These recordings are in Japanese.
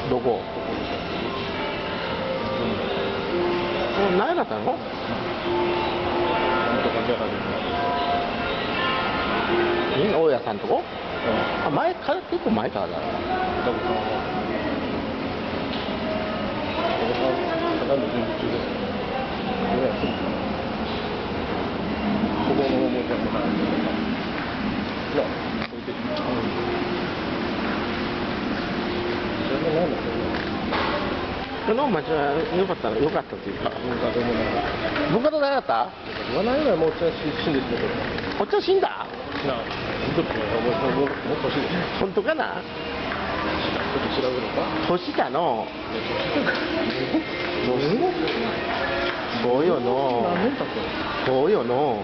どこ？何やったの？なんとかギャラリーの。大家さんとこ？あ、前から結構前からだ。ただの準備中です。ここの思い出もない。な、置いてる。それも何だろう。この町は良かったっていうか。文化でもない。文化となかった？言わないぐらいもうおっちゃん死んでしまった。おっちゃん死んだ？なあ、もっと欲しいです。本当かな？ちょっと調べるか。年だの。そうよの。何年経ったの？そうよの。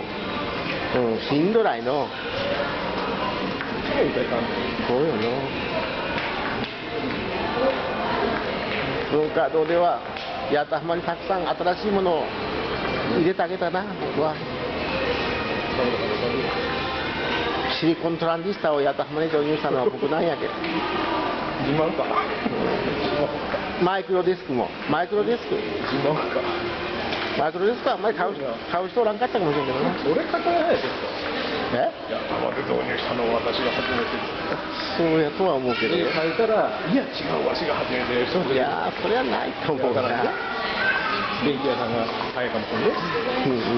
死んどらいの。そうよの。文化堂では八幡浜にたくさん新しいものを入れてあげたな、僕は。シリコントランジスタを八幡浜に導入したのは僕なんやけど。自慢か。マイクロディスクも。マイクロディスク。自慢か。マイクロディスクはあんまり買う人おらんかったかもしれんけどな。俺買ったじゃないですか。え？いや、まで導入したのは私が初めてです。そうやとは思うけど。書いたら、いや違う、わしが初めてです。いやそれはないと思うな。電気屋さんが早いかもしれない。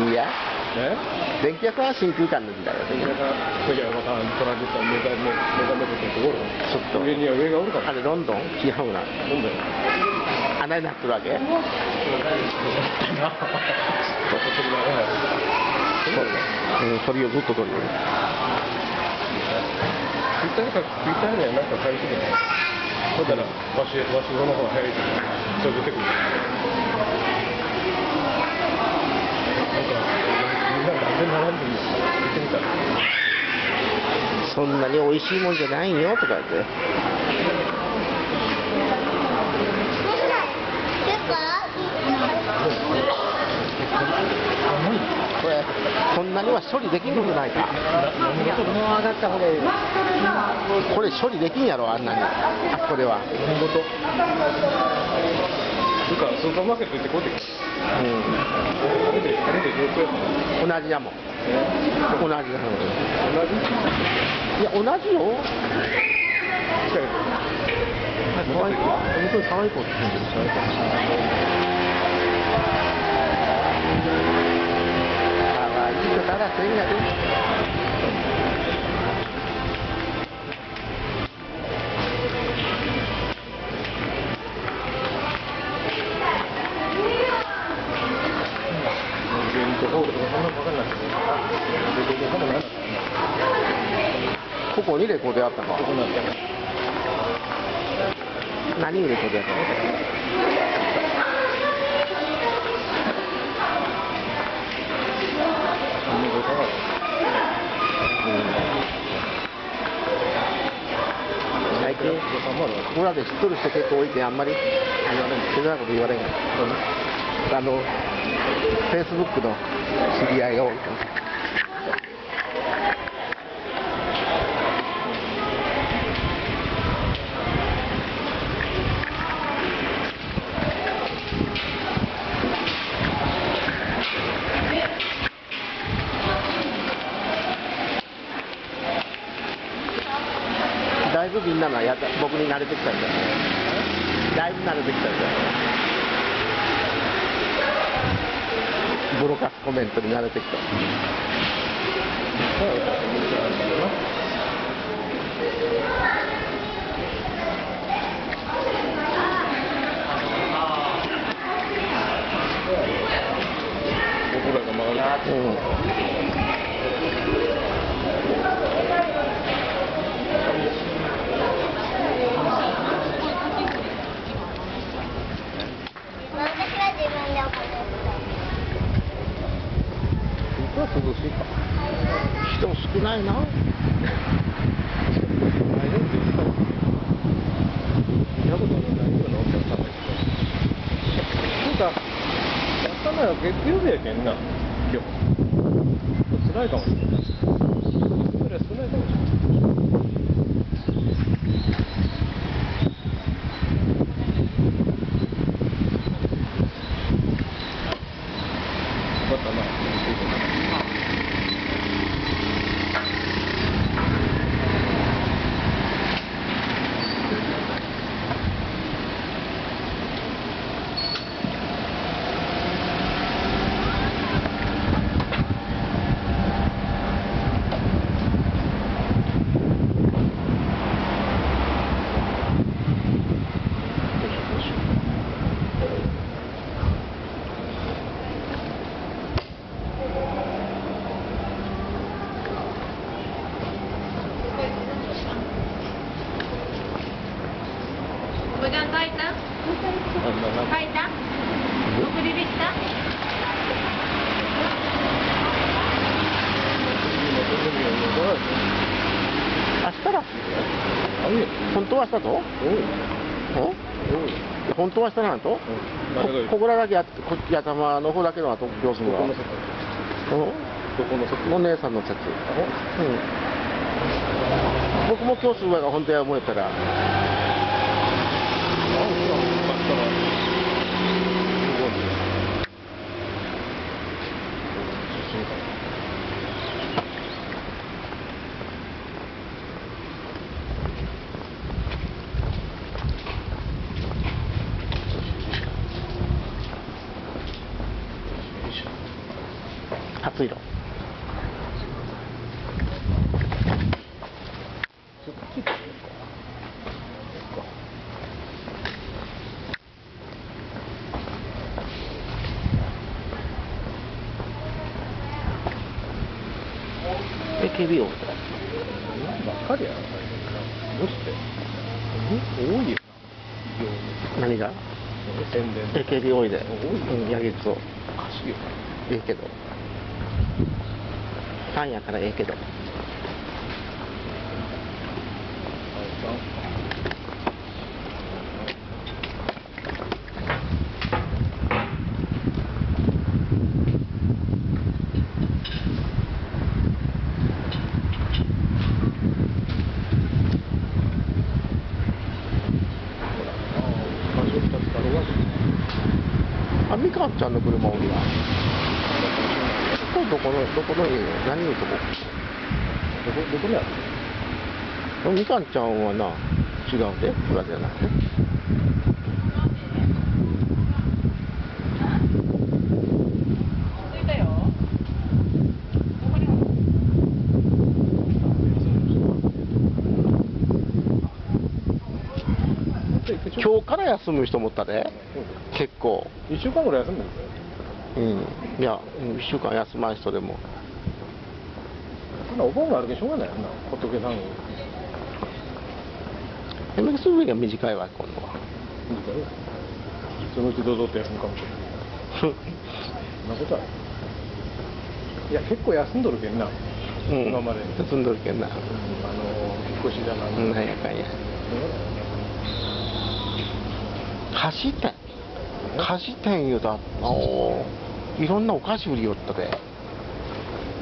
いや。ね？電気屋さんは真空管の時代だよ。電気屋さん、いやまたトランジスタ目覚めてるところ。ちょっと。上には上がおるから。あれロンドン？違うな。ロンドン。穴になってるわけ？鳥をずっと取るよ。食いたいね、なんか買いすぎない。そしたら、わしの方が早いとそれ出てくる。なんか、みんななんで並んでるの？見てみたら。そんなに美味しいもんじゃないよとか言って。これそんなには処理できんことないか。もう上がった方がいい。これ処理できんやろ、あんなに。あそこでは。本当。なんかスーパーマーケット行ってこうやって。あれでどうやったの？同じやもん。同じやもん。同じ？いや同じよ。近い。可愛い子。本当に可愛い子って言うんですよ。ただせんやで。ここにレコードやったか。何にレコードやったの？最近ここらで知っとる人結構多いけんあんまり言われん、そんなこと言われん。Facebook の知り合いが多いから。だいぶみんなの僕に慣れてきたんだよ。だいぶ慣れてきたんだよ。ボロカスコメントに慣れてきた。僕らが曲がる。涼しいか。人少ないな。見たことのないようなお客さんがいて。なんか、やったのは月曜日やけんな、今日。少ないかもしれない。それは少ないかもしれない。間書いた？書いた？送りできた？明日らしいよ。本当は明日と？本当は明日なんと？ここらだけや頭の方だけの後様子が。どこの席？お姉さんの席。僕も今日する前が本当や思えたら。初色。AKB 多いばっかりやな、どうして多いよな、何が宣伝 AKB 多いで、多いよ、やりそう。おかしいよな。ええけど。ファンやからええけど。あ、みかんちゃんの車おるやん。これどこの家？何のとこ？どこにある？みかんちゃんはな、違うで、これじゃなくて。今日から休む人もおったで、結構。1週間ぐらい休むんですよ。いや、1週間休まん人でも。そんなお盆があるけどしょうがないよな、仏さんに。MX 上が短いわ、今度は。そのうち堂々と休むかもしれない。そんなことある？いや、結構休んどるけんな、今まで。休んどるけんな。引っ越しじゃなくて。なんやかんや。菓子店言うたいろんなお菓子売りよったで、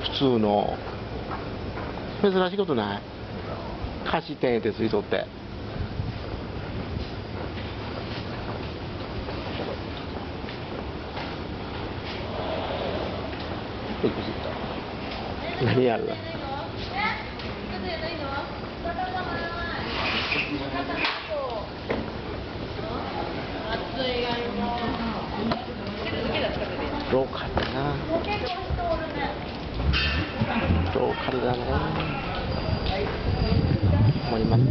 普通の珍しいことない？菓子店ってついとって。何やるの？ローカルだな。ローカルだね。思いますね。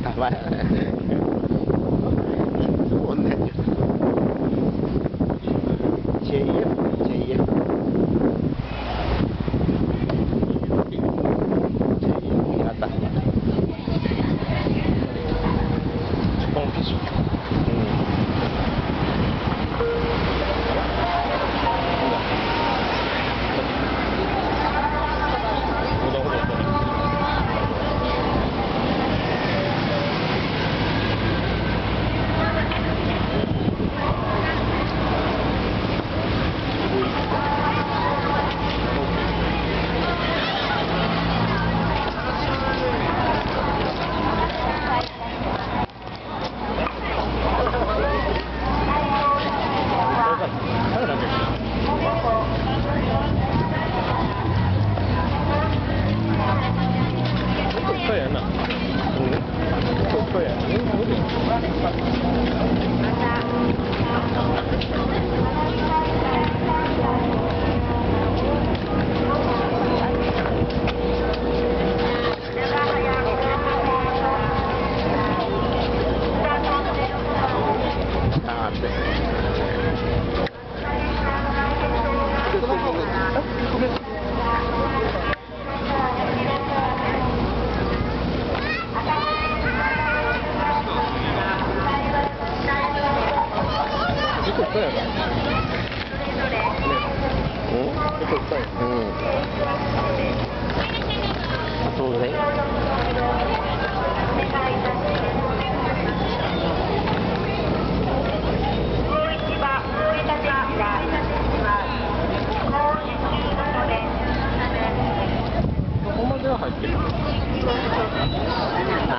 たまやね。そうね。JF やった。ポンフィッシュ。そうやな。ね。うん結構いっぱい。そうね。どこまでは入ってる。あ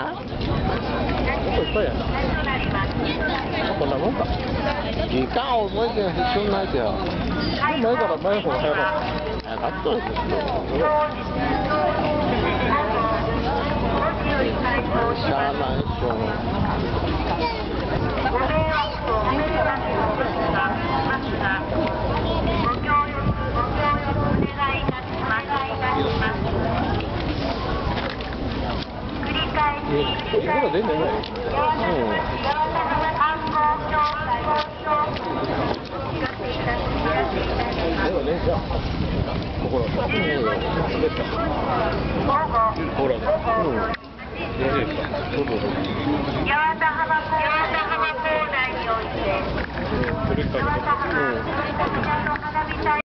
結構いっぱいやな。こんなもんか。時間を覚えて必要ないけど。前から前の方が早かった。早かったですよ。しゃあないっしょ。いくら出んねんね。でもね、じゃあ、心が。滑った。ほらね。よろしいですか。どうぞどうぞ。八幡浜港内において、それから。八幡浜花火大